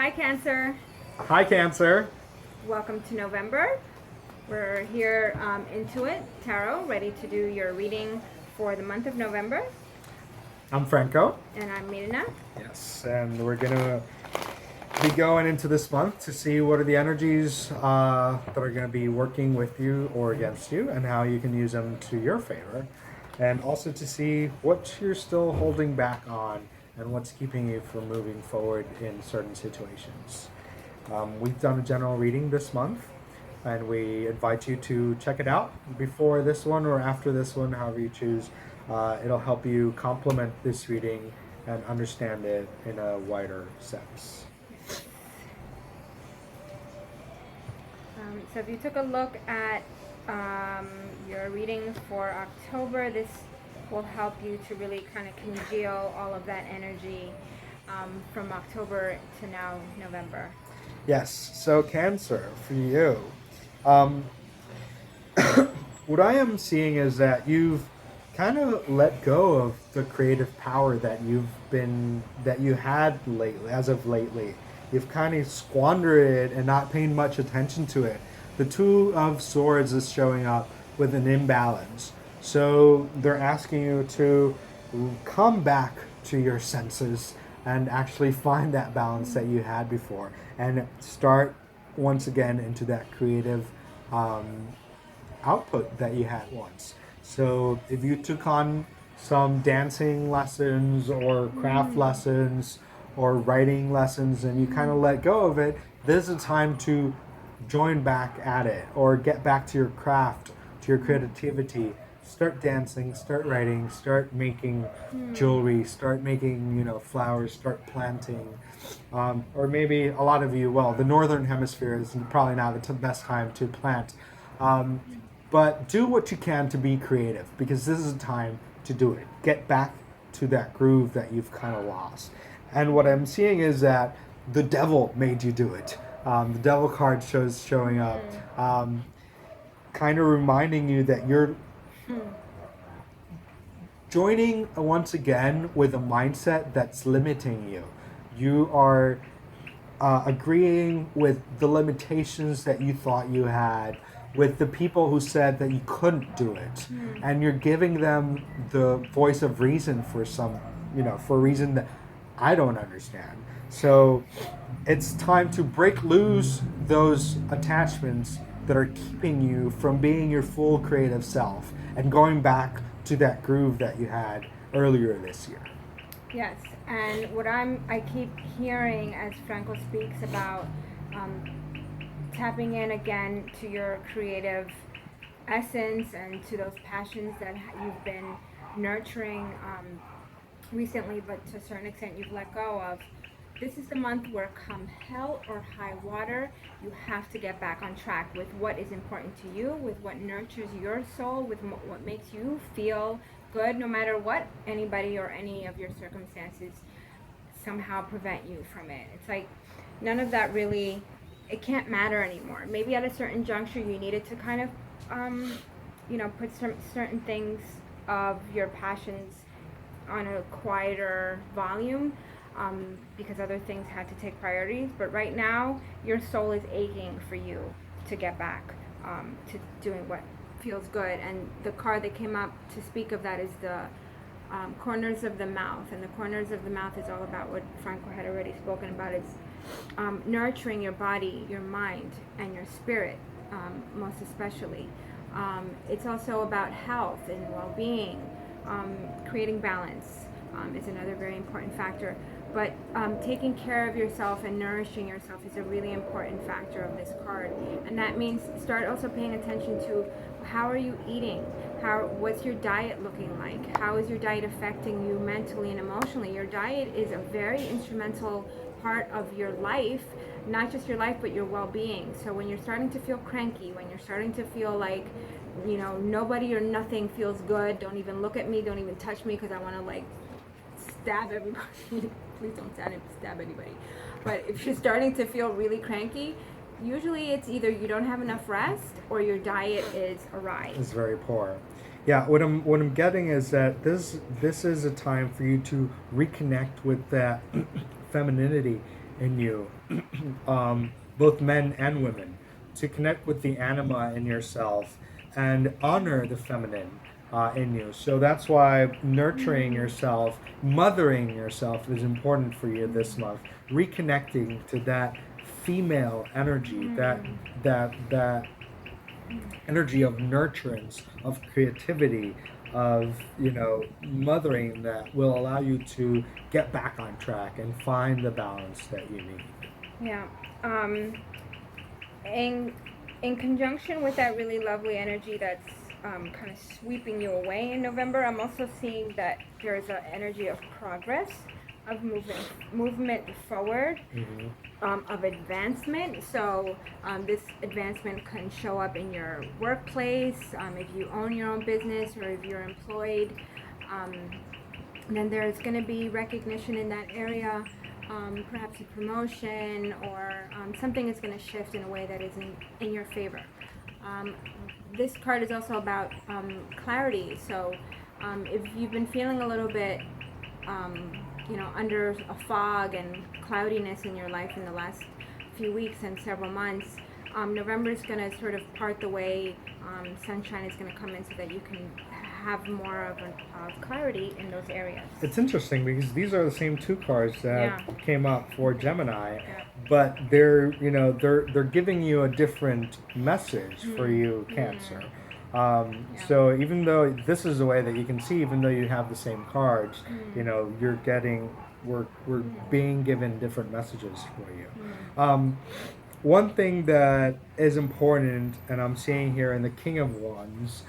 Hi, Cancer. Hi, Cancer. Welcome to November. We're here Intuit Tarot, ready to do your reading for the month of November. I'm Franco. And I'm Mirna. Yes, and we're going to be going into this month to see what are the energies that are going to be working with you or against you and how you can use them to your favor. And also to see what you're still holding back on and what's keeping you from moving forward in certain situations. We've done a general reading this month, and we invite you to check it out before this one or after this one, however you choose. It'll help you complement this reading and understand it in a wider sense. So if you took a look at your reading for October, this will help you to really kind of congeal all of that energy from October to now November. Yes, so Cancer, for you, what I am seeing is that you've kind of let go of the creative power that you had lately, as of lately. You've kind of squandered it and not paying much attention to it. The Two of Swords is showing up with an imbalance. So they're asking you to come back to your senses and actually find that balance that you had before and start once again into that creative output that you had once. So if you took on some dancing lessons or craft lessons or writing lessons and you kind of let go of it, this is a time to join back at it or get back to your craft, to your creativity. Start dancing, start writing, start making jewelry, start making, flowers, start planting. Or maybe a lot of you, well, the northern hemisphere is probably not the best time to plant. But do what you can to be creative because this is a time to do it. Get back to that groove that you've kind of lost. And what I'm seeing is that the devil made you do it. The devil card showing up, kind of reminding you that you're joining once again with a mindset that's limiting you. You are agreeing with the limitations that you thought you had, with the people who said that you couldn't do it, and you're giving them the voice of reason for for a reason that I don't understand. So it's time to break loose those attachments that are keeping you from being your full creative self and going back to that groove that you had earlier this year. Yes, and what I keep hearing as Franco speaks about tapping in again to your creative essence and to those passions that you've been nurturing recently, but to a certain extent you've let go of. This is the month where come hell or high water, you have to get back on track with what is important to you, with what nurtures your soul, with what makes you feel good, no matter what anybody or any of your circumstances somehow prevent you from it. It's like none of that really, it can't matter anymore. Maybe at a certain juncture you needed to kind of, put certain things of your passions on a quieter volume. Because other things had to take priorities. But right now, your soul is aching for you to get back to doing what feels good. And the card that came up to speak of that is the corners of the mouth. And the corners of the mouth is all about what Franco had already spoken about. It's nurturing your body, your mind, and your spirit, most especially. It's also about health and well-being. Creating balance is another very important factor. But taking care of yourself and nourishing yourself is a really important factor of this card. And that means start also paying attention to how are you eating? What's your diet looking like? How is your diet affecting you mentally and emotionally? Your diet is a very instrumental part of your life, not just your life, but your well-being. So when you're starting to feel cranky, when you're starting to feel like, nobody or nothing feels good, don't even look at me, don't even touch me because I want to stab everybody. Please don't stab anybody. But if you're starting to feel really cranky, usually it's either you don't have enough rest or your diet is awry. It's very poor. Yeah, what I'm getting is that this is a time for you to reconnect with that femininity in you, both men and women, to connect with the anima in yourself and honor the feminine in you. So that's why nurturing yourself, mothering yourself is important for you this month. Reconnecting to that female energy, that energy of nurturance, of creativity, of mothering that will allow you to get back on track and find the balance that you need. Yeah. In in conjunction with that really lovely energy that's kind of sweeping you away in November, I'm also seeing that there's an energy of progress, of movement forward, of advancement. So this advancement can show up in your workplace, if you own your own business or if you're employed. Then there's going to be recognition in that area, perhaps a promotion or something is going to shift in a way that is in your favor. This card is also about clarity. So if you've been feeling a little bit under a fog and cloudiness in your life in the last few weeks and several months, November is going to sort of part the way. Sunshine is going to come in so that you can have more of clarity in those areas. It's interesting because these are the same two cards that came up for Gemini, but they're giving you a different message for you, Cancer. So even though this is the way that you can see, even though you have the same cards, we're being given different messages for you. One thing that is important, and I'm seeing here in the King of Wands,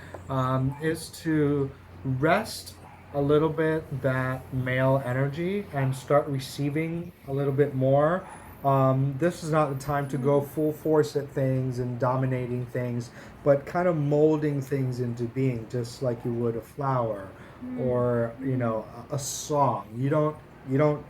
is to rest a little bit that male energy and start receiving a little bit more. This is not the time to go full force at things and dominating things, but kind of molding things into being, just like you would a flower or a song. You don't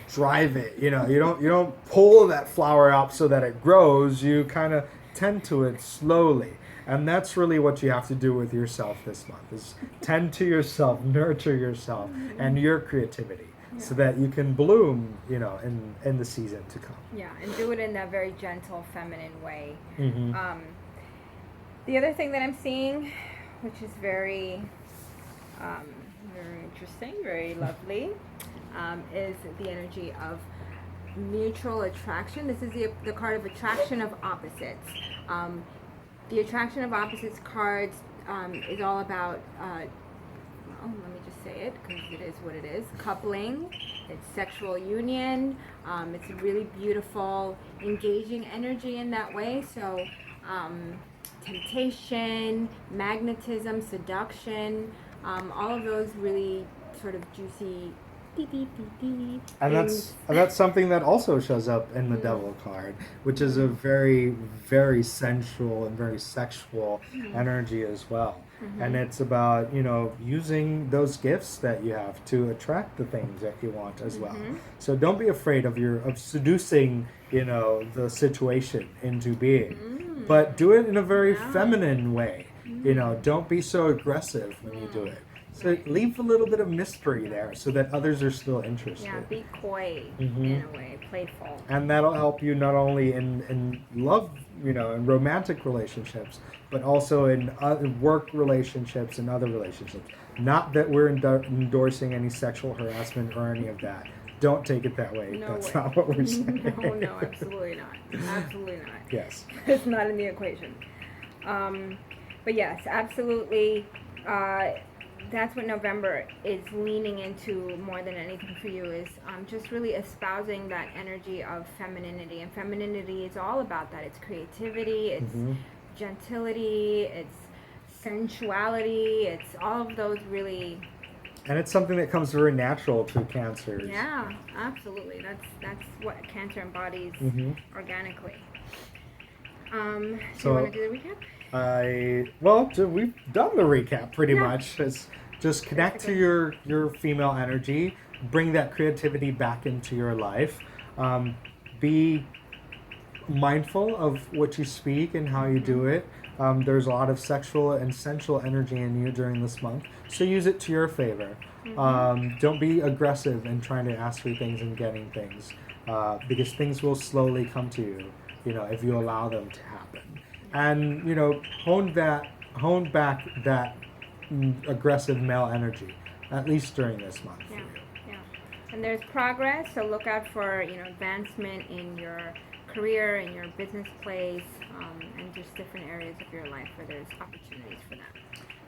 drive it. You don't pull that flower up so that it grows. You kind of tend to it slowly. And that's really what you have to do with yourself this month, is tend to yourself, nurture yourself and your creativity so that you can bloom, in the season to come. Yeah, and do it in that very gentle, feminine way. The other thing that I'm seeing, which is very, very interesting, very lovely, is the energy of mutual attraction. This is the card of attraction of opposites. The attraction of opposites cards is all about, let me just say it because it is what it is. Coupling, it's sexual union. It's a really beautiful, engaging energy in that way. So temptation, magnetism, seduction, all of those really sort of juicy and that's something that also shows up in the Devil card, which is a very, very sensual and very sexual energy as well. And it's about using those gifts that you have to attract the things that you want as well. So don't be afraid of seducing the situation into being, but do it in a very feminine way. Don't be so aggressive when you do it. So leave a little bit of mystery there so that others are still interested. Yeah, be coy in a way, playful. And that'll help you not only in love, in romantic relationships, but also in work relationships and other relationships. Not that we're endorsing any sexual harassment or any of that. Don't take it that way. No That's way. not what we're saying. No, absolutely not. Absolutely not. Yes. It's not in the equation. But yes, absolutely. That's what November is leaning into more than anything for you, is just really espousing that energy of femininity. And femininity is all about that. It's creativity, it's gentility, it's sensuality, it's all of those really. And it's something that comes very natural to Cancers. Yeah, absolutely. That's what Cancer embodies organically. So you want to do the recap? We've done the recap pretty much. It's just connect to your female energy, bring that creativity back into your life, be mindful of what you speak and how you do it. There's a lot of sexual and sensual energy in you during this month, so use it to your favor. Don't be aggressive in trying to ask for things and getting things. because things will slowly come to you, if you allow them to happen. And, hone back that aggressive male energy, at least during this month. Yeah, yeah. And there's progress, so look out for, advancement in your career, in your business place, and just different areas of your life where there's opportunities for that.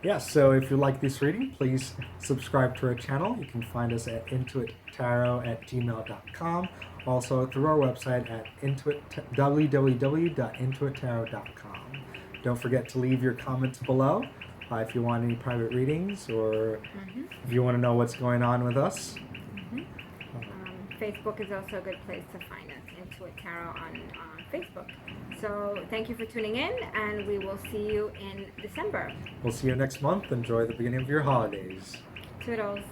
Yes, so if you like this reading, please subscribe to our channel. You can find us at intuittarot@gmail.com. Also through our website at www.intuittarot.com. Don't forget to leave your comments below if you want any private readings or if you want to know what's going on with us. Facebook is also a good place to find us, Intuit Tarot on Facebook. So thank you for tuning in, and we will see you in December. We'll see you next month. Enjoy the beginning of your holidays. Toodles.